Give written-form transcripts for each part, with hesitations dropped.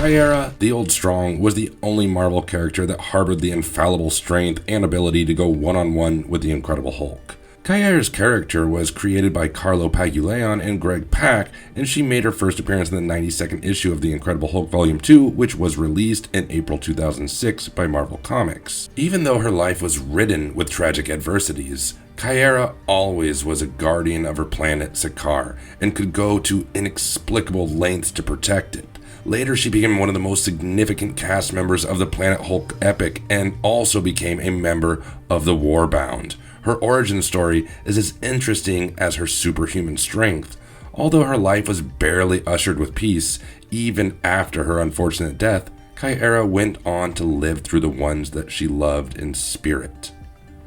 Caiera, the Old Strong, was the only Marvel character that harbored the infallible strength and ability to go one-on-one with the Incredible Hulk. Caiera's character was created by Carlo Pagulayan and Greg Pak, and she made her first appearance in the 92nd issue of The Incredible Hulk Volume 2, which was released in April 2006 by Marvel Comics. Even though her life was ridden with tragic adversities, Caiera always was a guardian of her planet Sakaar and could go to inexplicable lengths to protect it. Later, she became one of the most significant cast members of the Planet Hulk epic and also became a member of the Warbound. Her origin story is as interesting as her superhuman strength. Although her life was barely ushered with peace, even after her unfortunate death, Caiera went on to live through the ones that she loved in spirit.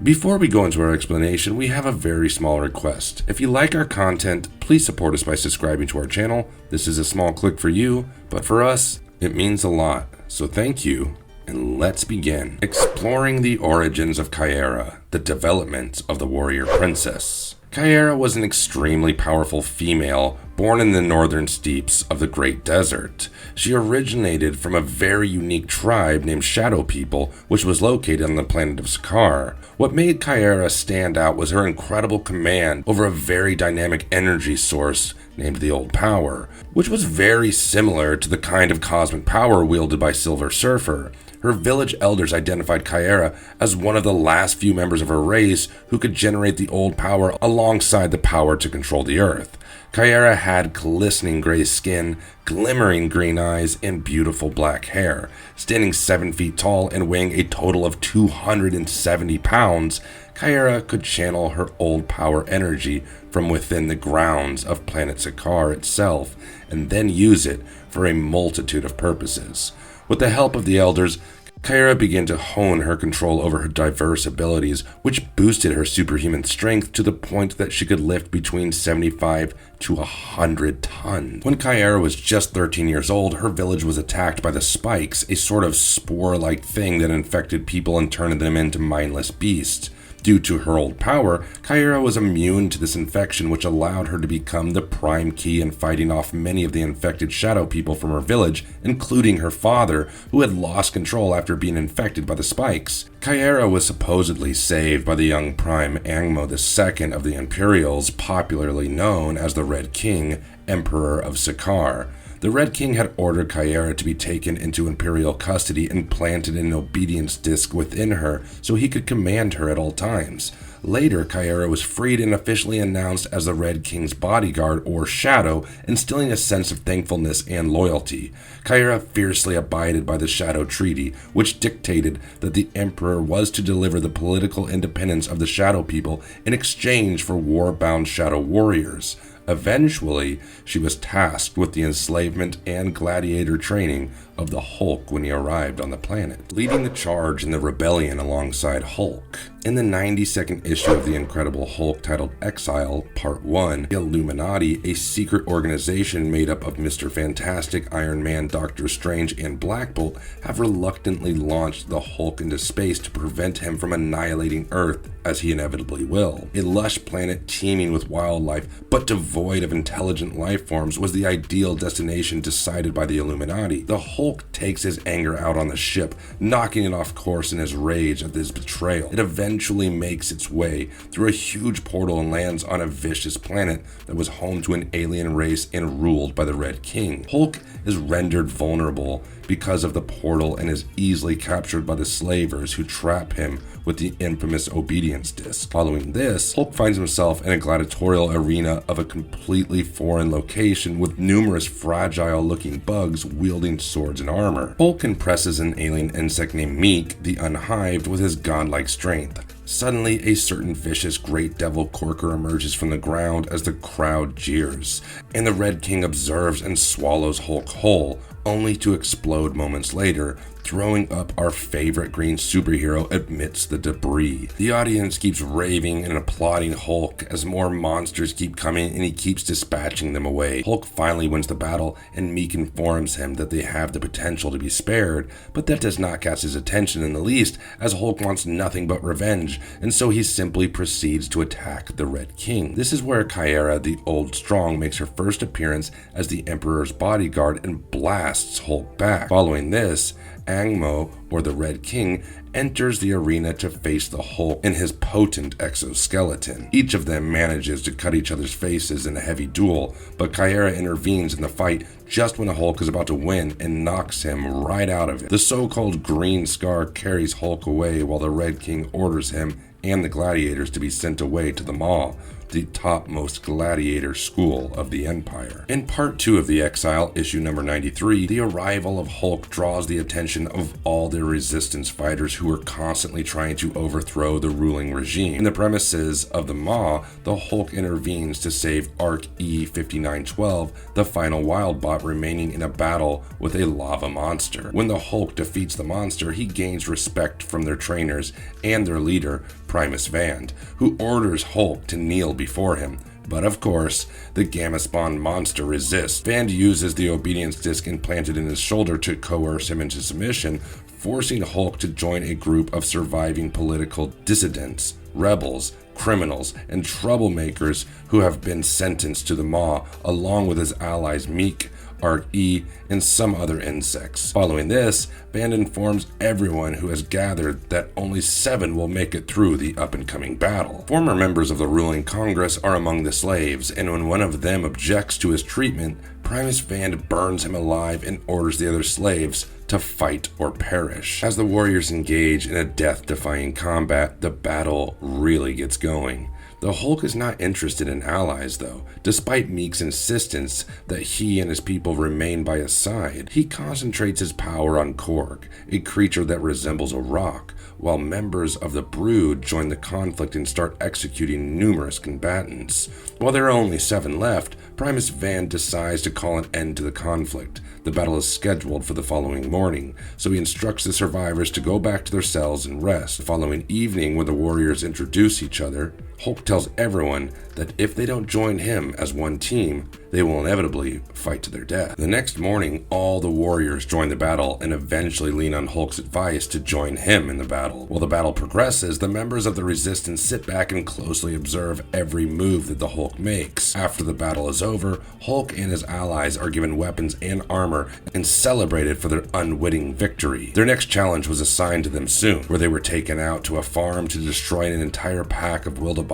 Before we go into our explanation, we have a very small request. If you like our content, please support us by subscribing to our channel. This is a small click for you, but for us, it means a lot. So thank you. And let's begin exploring the origins of Caiera, the development of the warrior princess. Caiera was an extremely powerful female born in the northern steppes of the Great Desert. She originated from a very unique tribe named Shadow People, which was located on the planet of Sakaar. What made Caiera stand out was her incredible command over a very dynamic energy source named the Old Power, which was very similar to the kind of cosmic power wielded by Silver Surfer. Her village elders identified Caiera as one of the last few members of her race who could generate the Old Power alongside the power to control the Earth. Caiera had glistening gray skin, glimmering green eyes, and beautiful black hair. Standing 7 feet tall and weighing a total of 270 pounds, Caiera could channel her Old Power energy from within the grounds of planet Sakaar itself and then use it for a multitude of purposes. With the help of the elders, Caiera began to hone her control over her diverse abilities, which boosted her superhuman strength to the point that she could lift between 75 to 100 tons. When Caiera was just 13 years old, her village was attacked by the spikes, a sort of spore-like thing that infected people and turned them into mindless beasts. Due to her Old Power, Caiera was immune to this infection, which allowed her to become the prime key in fighting off many of the infected Shadow People from her village, including her father, who had lost control after being infected by the spikes. Caiera was supposedly saved by the young Prime Angmo II of the Imperials, popularly known as the Red King, Emperor of Sakaar. The Red King had ordered Caiera to be taken into Imperial custody and planted an obedience disc within her so he could command her at all times. Later, Caiera was freed and officially announced as the Red King's bodyguard, or Shadow, instilling a sense of thankfulness and loyalty. Caiera fiercely abided by the Shadow Treaty, which dictated that the Emperor was to deliver the political independence of the Shadow People in exchange for war-bound Shadow warriors. Eventually, she was tasked with the enslavement and gladiator training of the Hulk when he arrived on the planet, leading the charge in the rebellion alongside Hulk. In the 92nd issue of The Incredible Hulk titled Exile, Part 1, the Illuminati, a secret organization made up of Mr. Fantastic, Iron Man, Doctor Strange, and Black Bolt, have reluctantly launched the Hulk into space to prevent him from annihilating Earth, as he inevitably will. A lush planet teeming with wildlife, but devoid of intelligent life forms, was the ideal destination decided by the Illuminati. The Hulk takes his anger out on the ship, knocking it off course in his rage at this betrayal. It eventually makes its way through a huge portal and lands on a vicious planet that was home to an alien race and ruled by the Red King. Hulk is rendered vulnerable because of the portal and is easily captured by the slavers who trap him with the infamous obedience disc. Following this, Hulk finds himself in a gladiatorial arena of a completely foreign location with numerous fragile-looking bugs wielding swords and armor. Hulk impresses an alien insect named Meek, the Unhived, with his godlike strength. Suddenly, a certain vicious great devil Corker emerges from the ground as the crowd jeers, and the Red King observes and swallows Hulk whole, only to explode moments later throwing up our favorite green superhero amidst the debris. The audience keeps raving and applauding Hulk as more monsters keep coming and he keeps dispatching them away. Hulk finally wins the battle and Meek informs him that they have the potential to be spared, but that does not catch his attention in the least, as Hulk wants nothing but revenge, and so he simply proceeds to attack the Red King. This is where Caiera, the Old Strong, makes her first appearance as the Emperor's bodyguard and blasts Hulk back. Following this, Angmo, or the Red King, enters the arena to face the Hulk in his potent exoskeleton. Each of them manages to cut each other's faces in a heavy duel, but Caiera intervenes in the fight just when the Hulk is about to win and knocks him right out of it. The so-called Green Scar carries Hulk away while the Red King orders him and the gladiators to be sent away to the Maw, the topmost gladiator school of the Empire. In Part 2 of The Exile, issue number 93, the arrival of Hulk draws the attention of all the resistance fighters who are constantly trying to overthrow the ruling regime. In the premises of the Maw, the Hulk intervenes to save Arc E-5912, the final wild bot remaining in a battle with a lava monster. When the Hulk defeats the monster, he gains respect from their trainers and their leader, Primus Vand, who orders Hulk to kneel before him. But of course, the Gamma Spawn monster resists. Vand uses the obedience disc implanted in his shoulder to coerce him into submission, forcing Hulk to join a group of surviving political dissidents, rebels, criminals, and troublemakers who have been sentenced to the Maw, along with his allies Meek, Arc E, and some other insects. Following this, Vand informs everyone who has gathered that only 7 will make it through the up-and-coming battle. Former members of the ruling Congress are among the slaves, and when one of them objects to his treatment, Primus Vand burns him alive and orders the other slaves to fight or perish. As the warriors engage in a death-defying combat, the battle really gets going. The Hulk is not interested in allies, though. Despite Meek's insistence that he and his people remain by his side, he concentrates his power on Korg, a creature that resembles a rock, while members of the Brood join the conflict and start executing numerous combatants. While there are only 7 left, Primus Vand decides to call an end to the conflict. The battle is scheduled for the following morning, so he instructs the survivors to go back to their cells and rest. The following evening, when the warriors introduce each other, Hulk tells everyone that if they don't join him as one team, they will inevitably fight to their death. The next morning, all the warriors join the battle and eventually lean on Hulk's advice to join him in the battle. While the battle progresses, the members of the Resistance sit back and closely observe every move that the Hulk makes. After the battle is over, Hulk and his allies are given weapons and armor and celebrated for their unwitting victory. Their next challenge was assigned to them soon, where they were taken out to a farm to destroy an entire pack of Wildabots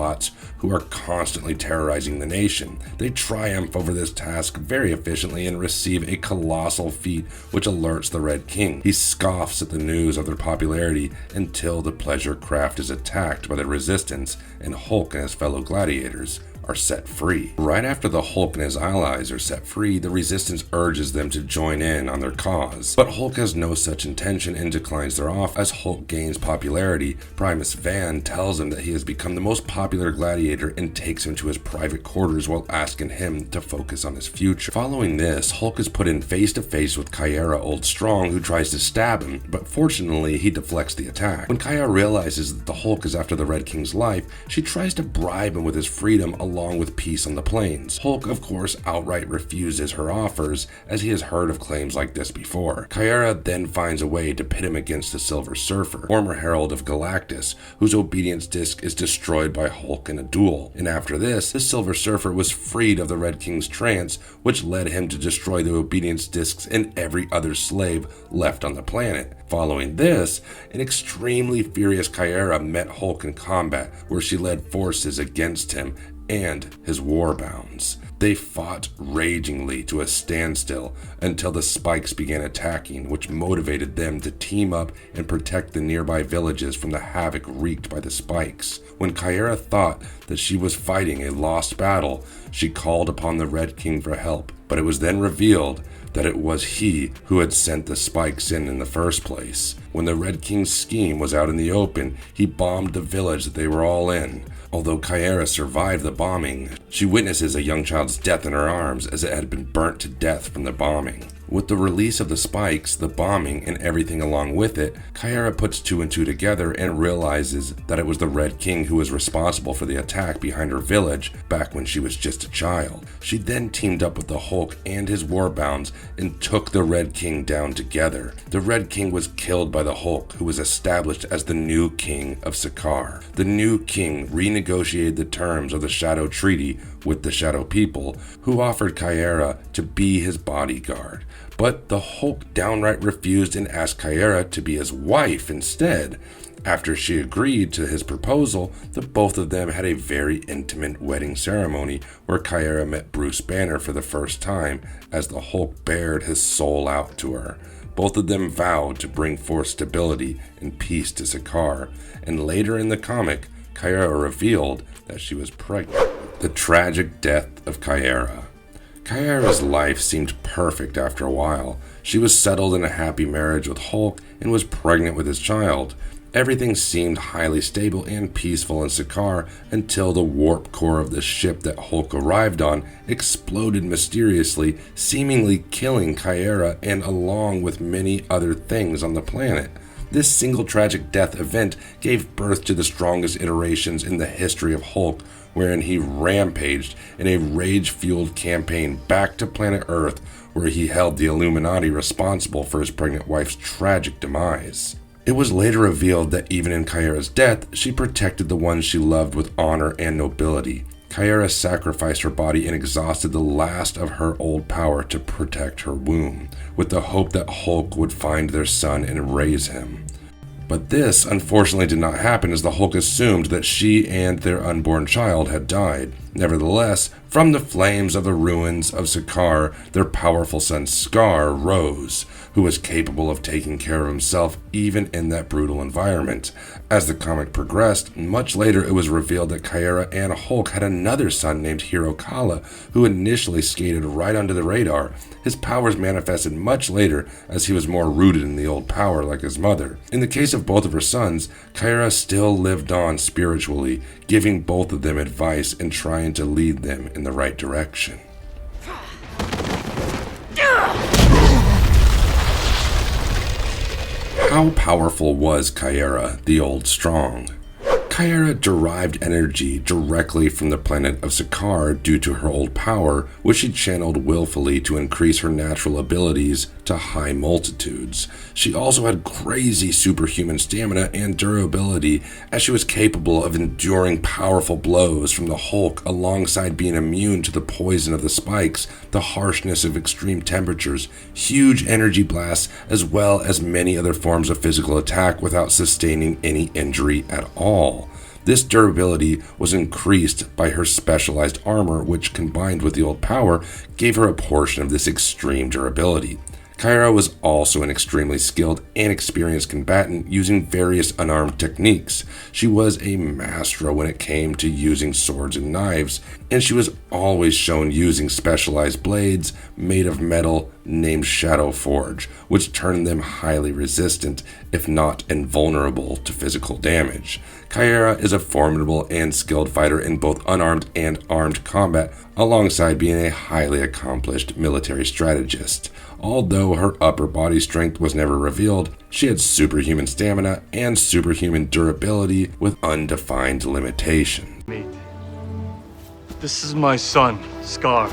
who are constantly terrorizing the nation. They triumph over this task very efficiently and receive a colossal feat which alerts the Red King. He scoffs at the news of their popularity until the pleasure craft is attacked by the Resistance and Hulk and his fellow gladiators are set free. Right after the Hulk and his allies are set free, the Resistance urges them to join in on their cause. But Hulk has no such intention and declines their offer. As Hulk gains popularity, Primus Vand tells him that he has become the most popular gladiator and takes him to his private quarters while asking him to focus on his future. Following this, Hulk is put in face-to-face with Caiera Old Strong, who tries to stab him, but fortunately he deflects the attack. When Caiera realizes that the Hulk is after the Red King's life, she tries to bribe him with his freedom along with peace on the plains. Hulk, of course, outright refuses her offers, as he has heard of claims like this before. Caiera then finds a way to pit him against the Silver Surfer, former herald of Galactus, whose obedience disc is destroyed by Hulk in a duel. And after this, the Silver Surfer was freed of the Red King's trance, which led him to destroy the obedience discs and every other slave left on the planet. Following this, an extremely furious Caiera met Hulk in combat, where she led forces against him and his warbounds. They fought ragingly to a standstill until the spikes began attacking, which motivated them to team up and protect the nearby villages from the havoc wreaked by the spikes. When Caiera thought that she was fighting a lost battle, she called upon the Red King for help, but it was then revealed that it was he who had sent the spikes in the first place. When the Red King's scheme was out in the open, he bombed the village that they were all in. Although Caiera survived the bombing, she witnesses a young child's death in her arms as it had been burnt to death from the bombing. With the release of the spikes, the bombing, and everything along with it, Caiera puts two and two together and realizes that it was the Red King who was responsible for the attack behind her village back when she was just a child. She then teamed up with the Hulk and his warbounds and took the Red King down together. The Red King was killed by the Hulk, who was established as the new king of Sakaar. The new king renegotiated the terms of the Shadow Treaty with the Shadow People, who offered Caiera to be his bodyguard. But the Hulk downright refused and asked Caiera to be his wife instead. After she agreed to his proposal, the both of them had a very intimate wedding ceremony where Caiera met Bruce Banner for the first time as the Hulk bared his soul out to her. Both of them vowed to bring forth stability and peace to Sakaar, and later in the comic, Caiera revealed that she was pregnant. The tragic death of Caiera. Caiera's life seemed perfect after a while. She was settled in a happy marriage with Hulk and was pregnant with his child. Everything seemed highly stable and peaceful in Sakaar until the warp core of the ship that Hulk arrived on exploded mysteriously, seemingly killing Caiera and along with many other things on the planet. This single tragic death event gave birth to the strongest iterations in the history of Hulk, wherein he rampaged in a rage-fueled campaign back to planet Earth, where he held the Illuminati responsible for his pregnant wife's tragic demise. It was later revealed that even in Caiera's death, she protected the ones she loved with honor and nobility. Caiera sacrificed her body and exhausted the last of her old power to protect her womb, with the hope that Hulk would find their son and raise him. But this, unfortunately, did not happen as the Hulk assumed that she and their unborn child had died. Nevertheless, from the flames of the ruins of Sakaar, their powerful son Scar rose, who was capable of taking care of himself even in that brutal environment. As the comic progressed, much later it was revealed that Caiera and Hulk had another son named Hero Kala, who initially skated right under the radar. His powers manifested much later as he was more rooted in the old power like his mother. In the case of both of her sons, Caiera still lived on spiritually, giving both of them advice and trying to lead them in the right direction. How powerful was Caiera, the Old Strong? Caiera derived energy directly from the planet of Sakaar due to her old power, which she channeled willfully to increase her natural abilities to high multitudes. She also had crazy superhuman stamina and durability, as she was capable of enduring powerful blows from the Hulk alongside being immune to the poison of the spikes, the harshness of extreme temperatures, huge energy blasts, as well as many other forms of physical attack without sustaining any injury at all. This durability was increased by her specialized armor, which combined with the old power gave her a portion of this extreme durability. Caiera was also an extremely skilled and experienced combatant using various unarmed techniques. She was a maestro when it came to using swords and knives, and she was always shown using specialized blades made of metal named Shadow Forge, which turned them highly resistant, if not invulnerable to physical damage. Caiera is a formidable and skilled fighter in both unarmed and armed combat, alongside being a highly accomplished military strategist. Although her upper body strength was never revealed, she had superhuman stamina and superhuman durability with undefined limitations. This is my son, Scar.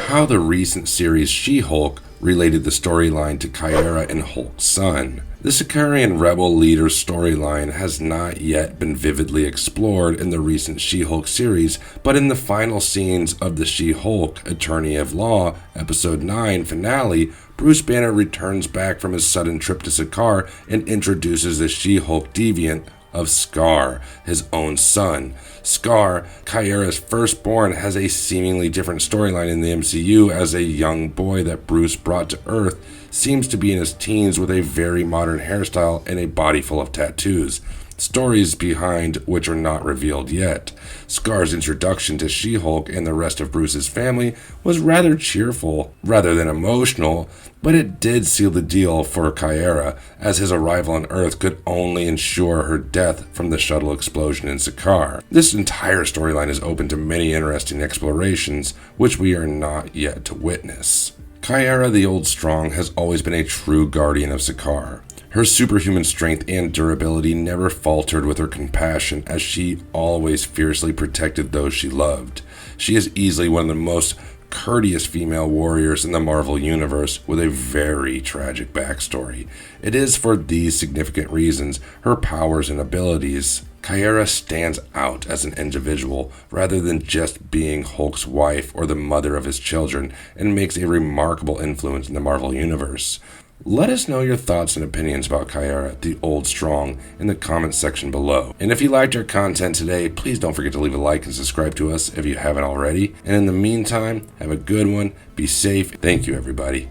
How the recent series She-Hulk related the storyline to Caiera and Hulk's son. The Sakaarian rebel leader's storyline has not yet been vividly explored in the recent She-Hulk series, but in the final scenes of the She-Hulk Attorney of Law Episode 9 finale, Bruce Banner returns back from his sudden trip to Sakaar and introduces the She-Hulk deviant of Scar, his own son. Scar, Caiera's firstborn, has a seemingly different storyline in the MCU, as a young boy that Bruce brought to Earth seems to be in his teens with a very modern hairstyle and a body full of tattoos. Stories behind which are not revealed yet. Scar's introduction to She-Hulk and the rest of Bruce's family was rather cheerful rather than emotional, but it did seal the deal for Caiera, as his arrival on Earth could only ensure her death from the shuttle explosion in Sakaar. This entire storyline is open to many interesting explorations, which we are not yet to witness. Caiera the Old Strong has always been a true guardian of Sakaar. Her superhuman strength and durability never faltered with her compassion, as she always fiercely protected those she loved. She is easily one of the most courteous female warriors in the Marvel Universe, with a very tragic backstory. It is for these significant reasons, her powers and abilities, Caiera stands out as an individual rather than just being Hulk's wife or the mother of his children, and makes a remarkable influence in the Marvel Universe. Let us know your thoughts and opinions about Caiera the Old Strong in the comments section below. And if you liked our content today, please don't forget to leave a like and subscribe to us if you haven't already. And in the meantime, have a good one, be safe. Thank you, everybody.